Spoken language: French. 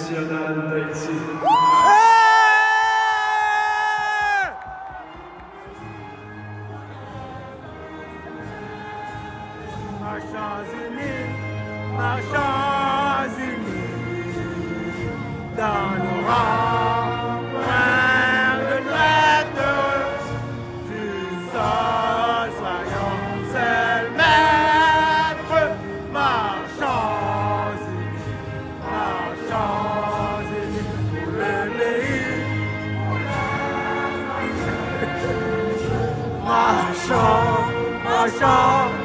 nationale d'Haïti. Marchons unis dans nos rangs, loin de traite du sol, soyons seuls maîtres. Marchons unis pour le pays. Marchons, marchons.